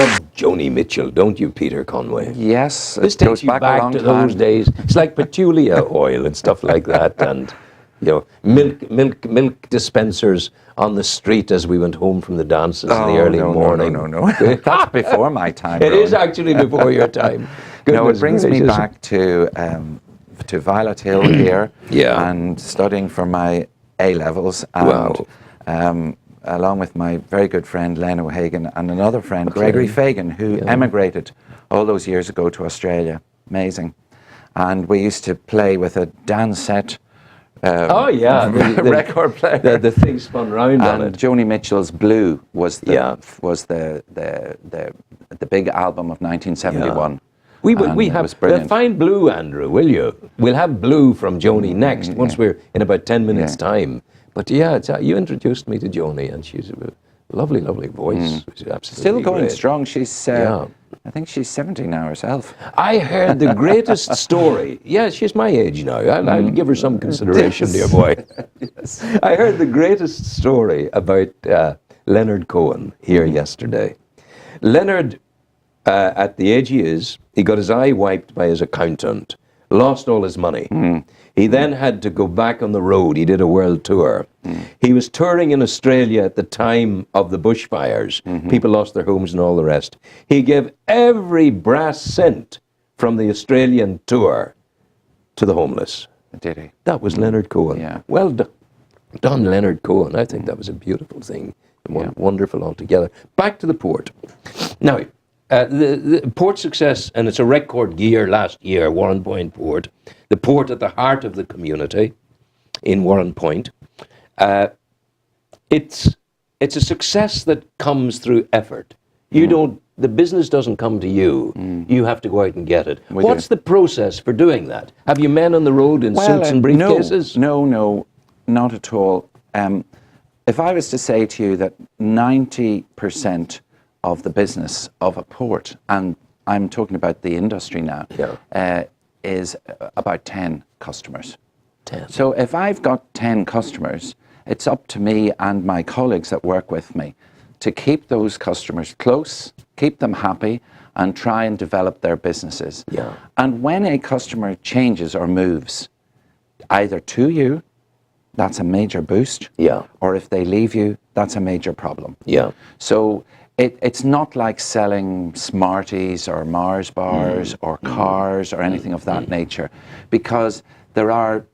love Joni Mitchell, don't you, Peter Conway? Yes, This it takes goes you back a long to time. those days. It's like petulia oil and stuff like that, and milk dispensers on the street as we went home from the dances in the early morning. No. That's before my time. It is Rowan. actually before your time. No, it Goodness brings me gracious. back to Violet Hill here, Yeah. and studying for my A levels, and Wow. along with my very good friend Len O'Hagan and another friend Gregory Fagan, who emigrated all those years ago to Australia. Amazing. And we used to play with a Dansette the record player. The thing spun round on And it. Joni Mitchell's Blue was the big album of 1971. We And it have was brilliant. find Blue, Andrew, will you? We'll have Blue from Joni next, once we're in about 10 minutes' time. But you introduced me to Joni, and she's a lovely, lovely voice. She's absolutely Still going great. strong. She's I think she's 70 now herself. I heard the greatest story. Yeah, she's my age now. I'll give her some consideration, dear boy. Yes. I heard the greatest story about Leonard Cohen here yesterday. Leonard, at the age he is, he got his eye wiped by his accountant, lost all his money. He then had to go back on the road. He did a world tour. He was touring in Australia at the time of the bushfires. People lost their homes and all the rest. He gave every brass cent from the Australian tour to the homeless. Did he? That was Leonard Cohen. Yeah. Well done, Leonard Cohen. I think that was a beautiful thing. Wonderful altogether. Back to the port. Now, the port success, and it's a record year last year, Warren Point Port, the port at the heart of the community in Warren Point. It's a success that comes through effort. The business doesn't come to you. You have to go out and get it. What's the process for doing that? Have you men on the road in suits and briefcases? No, not at all. If I was to say to you that 90% of the business of a port, and I'm talking about the industry now, is about 10 customers. 10. So if I've got 10 customers, it's up to me and my colleagues that work with me to keep those customers close, keep them happy, and try and develop their businesses. Yeah. And when a customer changes or moves, either to you, that's a major boost. Yeah. Or if they leave you, that's a major problem. Yeah. So it's not like selling Smarties or Mars bars or cars or anything of that nature, because there are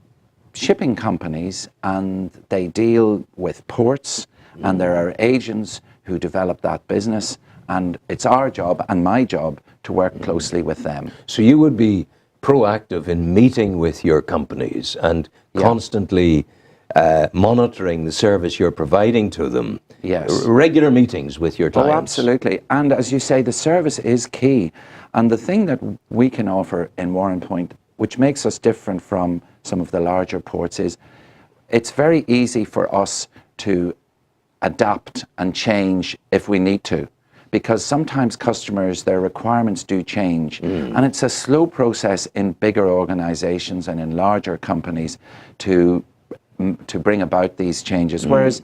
shipping companies and they deal with ports and there are agents who develop that business, and it's our job and my job to work closely with them. So you would be proactive in meeting with your companies and constantly monitoring the service you're providing to them. Yes. Regular meetings with your clients. Oh, absolutely. And as you say, the service is key. And the thing that we can offer in Warren Point, which makes us different from some of the larger ports, is it's very easy for us to adapt and change if we need to. Because sometimes customers, their requirements do change. And it's a slow process in bigger organizations and in larger companies to bring about these changes. Whereas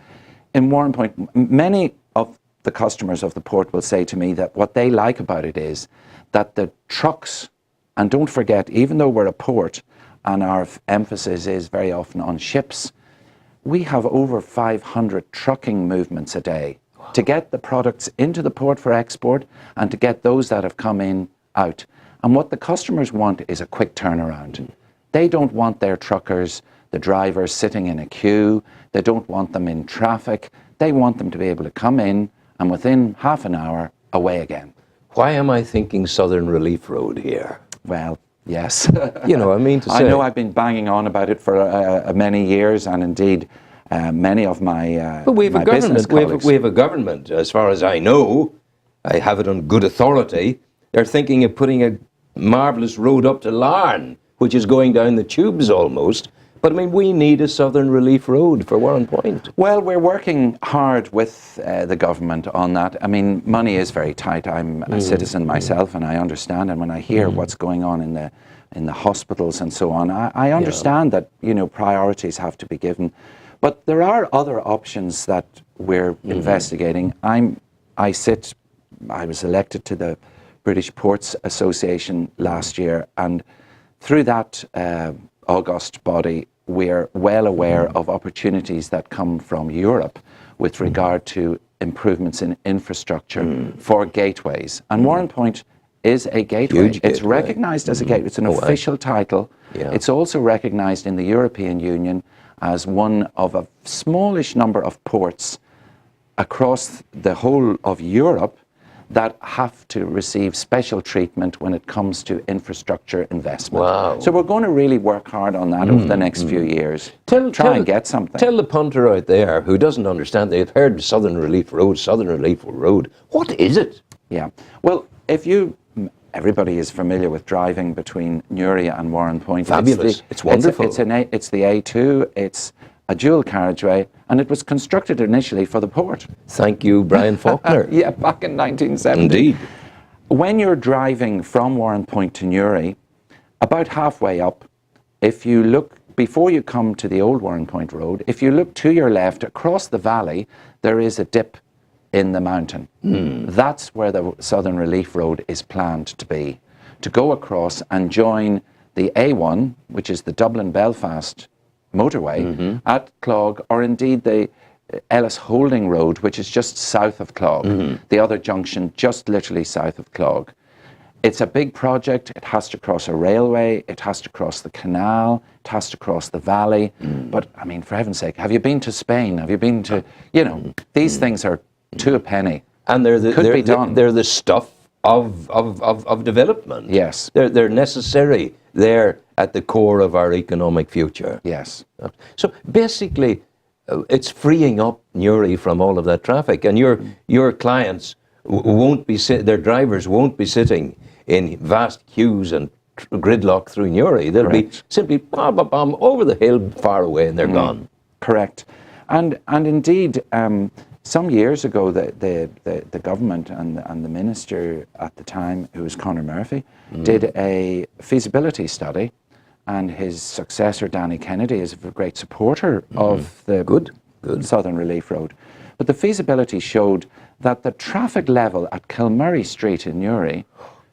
in Warren Point, many of the customers of the port will say to me that what they like about it is that the trucks, and don't forget, even though we're a port and our emphasis is very often on ships, we have over 500 trucking movements a day to get the products into the port for export and to get those that have come in out. And what the customers want is a quick turnaround. They don't want their truckers, the drivers, sitting in a queue. They don't want them in traffic. They want them to be able to come in and within half an hour, away again. Why am I thinking Southern Relief Road here? Well, yes. You know, I mean to say. I know I've been banging on about it for many years, and indeed many of my But we have my a government. business colleagues. We have a government, as far as I know. I have it on good authority. They're thinking of putting a marvellous road up to Larne, which is going down the tubes almost. But I mean, we need a Southern Relief Road for Warren Point. Well, we're working hard with the government on that. I mean, money is very tight. I'm a citizen myself, and I understand. And when I hear what's going on in the hospitals and so on, I understand that, you know, priorities have to be given. But there are other options that we're investigating. I sit I was elected to the British Ports Association last year, and through that august body, we're well aware of opportunities that come from Europe with regard to improvements in infrastructure for gateways. And Warren Point is a gateway. Huge It's gateway. recognized as a gateway. It's an official title. Yeah. It's also recognized in the European Union as one of a smallish number of ports across the whole of Europe that have to receive special treatment when it comes to infrastructure investment. Wow. So we're going to really work hard on that over the next few years. Try and get something. Tell the punter out there who doesn't understand, they've heard Southern Relief Road, Southern Relief Road. What is it? Yeah. Well, everybody is familiar with driving between Newry and Warren Point. Fabulous. It's wonderful. It's the A2. It's a dual carriageway, and it was constructed initially for the port. Thank you, Brian Faulkner. Yeah, back in 1970. Indeed. When you're driving from Warren Point to Newry, about halfway up, if you look, before you come to the old Warren Point Road, if you look to your left across the valley, there is a dip in the mountain. That's where the Southern Relief Road is planned to be, to go across and join the A1, which is the Dublin-Belfast motorway, at Clog, or indeed the Ellis Holding Road, which is just south of Clog, the other junction just literally south of Clog. It's a big project. It has to cross a railway. It has to cross the canal. It has to cross the valley. But, I mean, for heaven's sake, have you been to Spain? Have you been to, these things are to a penny. And they're the stuff of development. Yes. They're necessary. They're at the core of our economic future. Yes. So basically, it's freeing up Newry from all of that traffic, and your clients won't be their drivers won't be sitting in vast queues and gridlock through Newry. They'll be simply bam over the hill far away, and they're gone. Correct. And indeed, some years ago, the government and the minister at the time, who was Conor Murphy, did a feasibility study, and his successor, Danny Kennedy, is a great supporter of the good Southern Relief Road. But the feasibility showed that the traffic level at Kilmurray Street in Newry,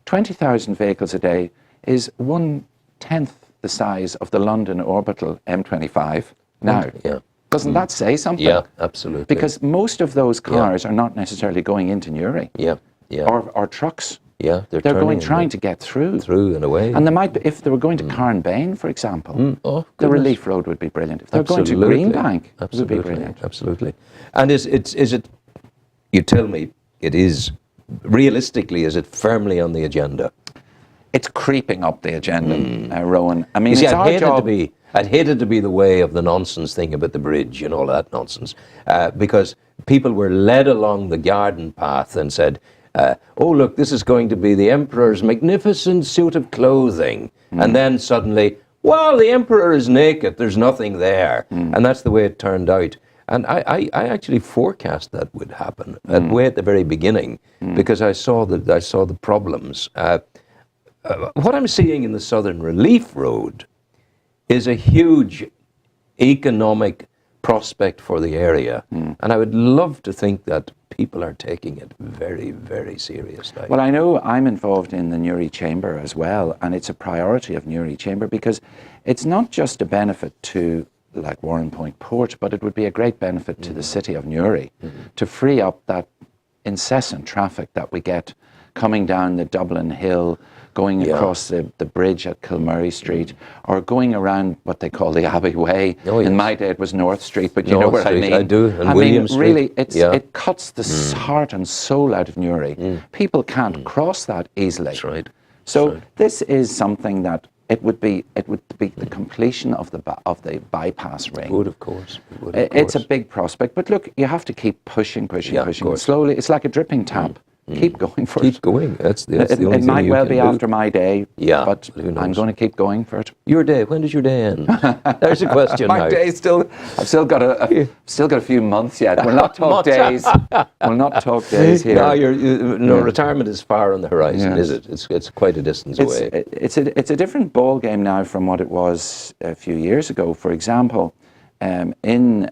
20,000 vehicles a day, is 1/10 the size of the London orbital M25 now. Yeah. Doesn't that say something? Yeah, absolutely. Because most of those cars are not necessarily going into Newry. Yeah, yeah. Or trucks. Yeah, they're trying to get through. Through and away. And they might be, if they were going to Carnbane, for example, the Relief Road would be brilliant. If they're going to Greenbank, it would be brilliant. Absolutely. And is it, you tell me, it is, realistically, is it firmly on the agenda? It's creeping up the agenda, Rowan. I mean, You see, it's our job. I'd hate it to be the way of the nonsense thing about the bridge and all that nonsense, because people were led along the garden path and said, oh, look, this is going to be the emperor's magnificent suit of clothing. And then suddenly, well, the emperor is naked, there's nothing there. And that's the way it turned out. And I actually forecast that would happen way at the very beginning, because I saw the problems. What I'm seeing in the Southern Relief Road is a huge economic prospect for the area. And I would love to think that people are taking it very, very seriously. Well, I know I'm involved in the Newry Chamber as well, and it's a priority of Newry Chamber, because it's not just a benefit to like Warren Point Port, but it would be a great benefit to the city of Newry to free up that incessant traffic that we get coming down the Dublin Hill, going across the bridge at Kilmurray Street, or going around what they call the Abbey Way. In my day it was North Street, but you know what I mean. I do, and William Street. Really, it cuts the heart and soul out of Newry. People can't cross that easily. That's right. So this is something that it would be the completion of the bypass ring. Would, of course. It's a big prospect, but look, you have to keep pushing. Slowly, it's like a dripping tap. Keep going for it. Keep going. That's the only thing it might well be do. after my day, but I'm going to keep going for it. Your day. When does your day end? There's a question. My day still. I've still got a few months yet. We'll not talk days. We'll not talk days here. No, retirement is far on the horizon, is it? It's quite a distance away. It's a different ball game now from what it was a few years ago. For example, in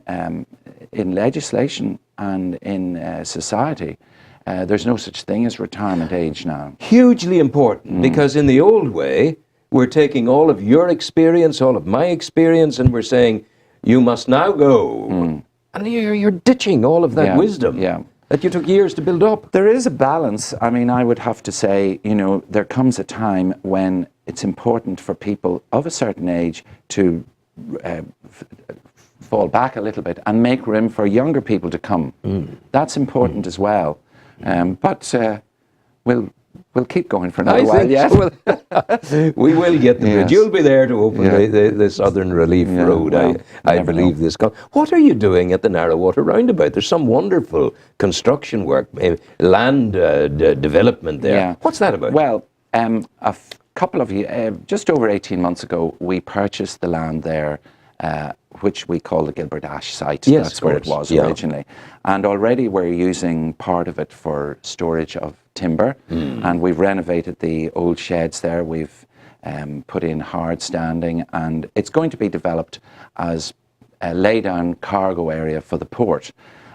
legislation and in society, There's no such thing as retirement age now. Hugely important, because in the old way, we're taking all of your experience, all of my experience, and we're saying, you must now go. And you're ditching all of that wisdom that you took years to build up. There is a balance. I mean, I would have to say, there comes a time when it's important for people of a certain age to fall back a little bit and make room for younger people to come. That's important as well. But we'll keep going for another while. Yes, we will get the bridge. You'll be there to open the Southern Relief Road. Well, I believe this. What are you doing at the Narrowwater Roundabout? There's some wonderful construction work, land development there. Yeah. What's that about? Well, couple of years, just over 18 months ago, we purchased the land there, which we call the Gilbert Ash site. Yes, that's where it was originally. And already we're using part of it for storage of timber, and we've renovated the old sheds there. We've put in hard standing, and it's going to be developed as a lay-down cargo area for the port.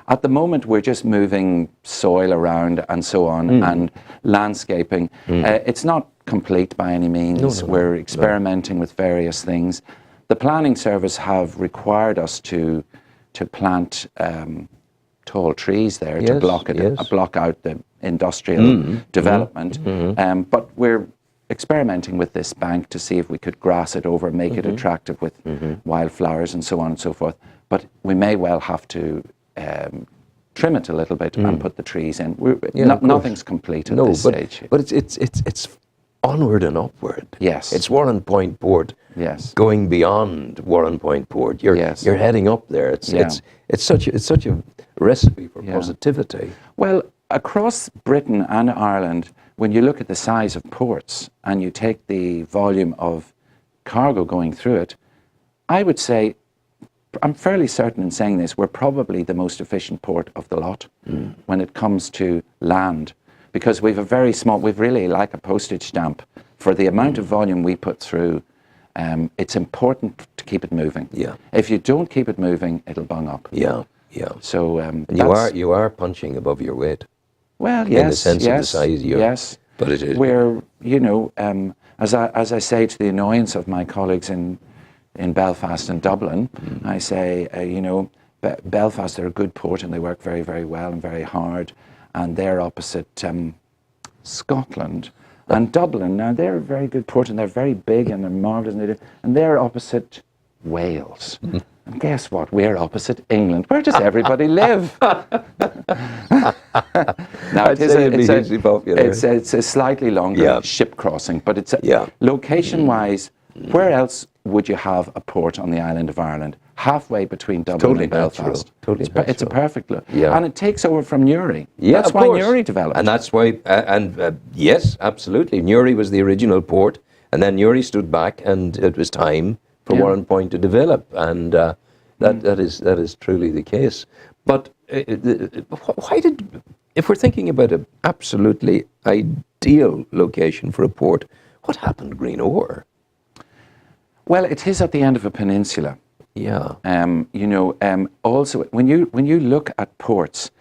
At the moment, we're just moving soil around and so on, and landscaping. It's not complete by any means. We're experimenting with various things. The planning service have required us to plant tall trees there to block out the industrial development. But we're experimenting with this bank to see if we could grass it over, make it attractive with wildflowers and so on and so forth. But we may well have to trim it a little bit and put the trees in. Nothing's complete at this stage. But it's onward and upward. Yes. It's Warren Point Port. Yes. Going beyond Warren Point Port. You're heading up there. It's such a recipe for positivity. Well, across Britain and Ireland, when you look at the size of ports and you take the volume of cargo going through it, I would say, I'm fairly certain in saying this, we're probably the most efficient port of the lot when it comes to land, because we've we've really like a postage stamp for the amount of volume we put through. It's important to keep it moving. Yeah. If you don't keep it moving, it'll bung up. Yeah. So and you are punching above your weight. Well, yes, in the sense of the size you're. Yes. But it is. We're, as I say to the annoyance of my colleagues in Belfast and Dublin, I say, Belfast are a good port and they work very, very well and very hard, and they're opposite Scotland. And Dublin, now they're a very good port and they're very big and they're marvellous, and they're opposite Wales. And guess what? We're opposite England. Where does everybody live? Now, it's a slightly longer ship crossing, but it's location-wise, where else would you have a port on the island of Ireland? Halfway between Dublin and Belfast. It's a perfect look. And it takes over from Newry. That's why Newry developed. And that's why, yes, absolutely. Newry was the original port, and then Newry stood back, and it was time for Warren Point to develop, and that is truly the case. But why if we're thinking about an absolutely ideal location for a port, what happened to Green Ore? Well, it is at the end of a peninsula. Yeah. Also, when you look at ports,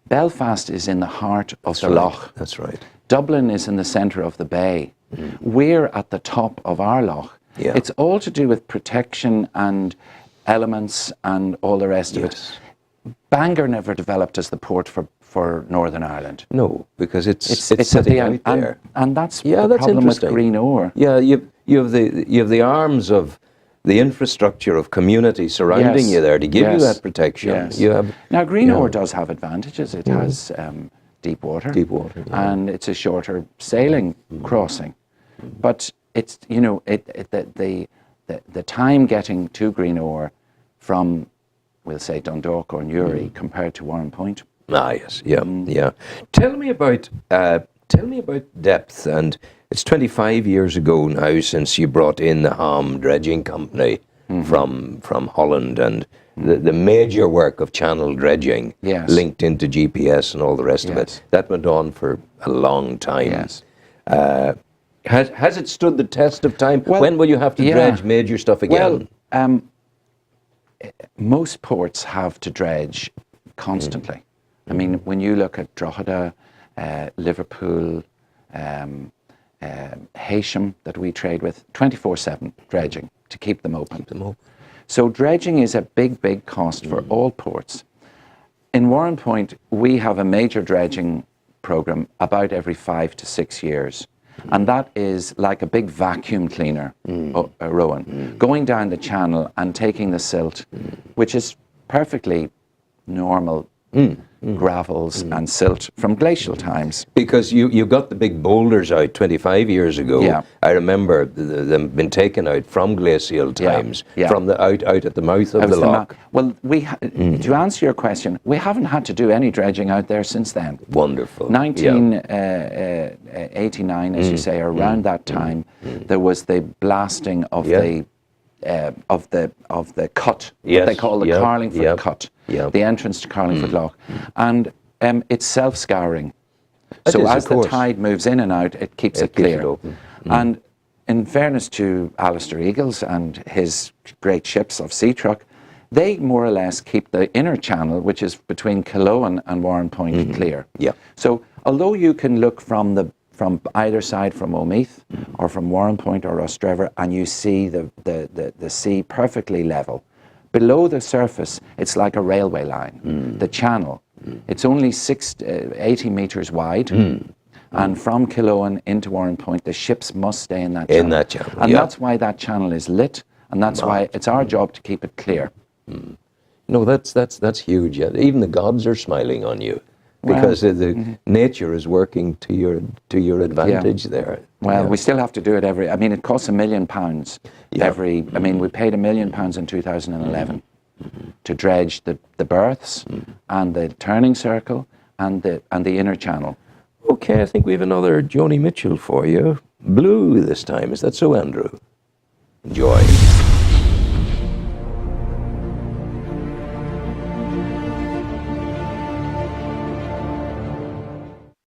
Belfast is in the heart of the loch. That's right. Dublin is in the centre of the bay. We're at the top of our loch. Yeah. It's all to do with protection and elements and all the rest of it. Bangor never developed as the port for Northern Ireland. No, because it's sitting out there. And that's the problem with Green Ore. Yeah, you have the arms of the infrastructure of community surrounding you there to give you that protection. Yes. You have, now, Green Ore does have advantages. It has deep water. Deep water. Yeah. And it's a shorter sailing crossing. But it's, the time getting to Green Ore from, we'll say, Dundalk or Newry compared to Warren Point. Ah, yes, yeah. Tell me about depth. And it's 25 years ago now since you brought in the Ham Dredging Company from Holland, and the major work of channel dredging linked into GPS and all the rest of it. That went on for a long time. Yes. Has it stood the test of time? Well, when will you have to dredge major stuff again? Well, most ports have to dredge constantly. I mean, when you look at Drogheda, Liverpool, Heysham that we trade with, 24/7 dredging to keep them open. So dredging is a big cost for all ports. In Warren Point, we have a major dredging program about every 5 to 6 years. And that is like a big vacuum cleaner, Rowan, going down the channel and taking the silt, which is perfectly normal gravels and silt from glacial times. Because you got the big boulders out 25 years ago. Yeah. I remember them been taken out from glacial times, from the out at the mouth of the loch. Well, to answer your question, we haven't had to do any dredging out there since then. Wonderful. 1989, as you say, around that time, there was the blasting of the cut, what they call the Carlingford cut, the entrance to Carlingford Loch, and it's self-scouring. So as the tide moves in and out, it keeps it clear. And in fairness to Alistair Eagles and his great ships of Sea Truck, they more or less keep the inner channel, which is between Killowen and Warren Point, clear. So although you can look from either side, from Omeath or from Warren Point or Rostrevor, and you see the sea perfectly level, below the surface it's like a railway line. The channel, it's only 80 metres wide, and from Killowen into Warren Point the ships must stay in that channel. And that's why that channel is lit, and that's why it's our job to keep it clear. No, that's huge. Even the gods are smiling on you, because the nature is working to your advantage there. Well, we still have to do it it costs £1 million every, we paid £1 million in 2011 to dredge the berths and the turning circle and the inner channel. Okay, I think we have another Joni Mitchell for you. Blue this time, is that so, Andrew? Enjoy.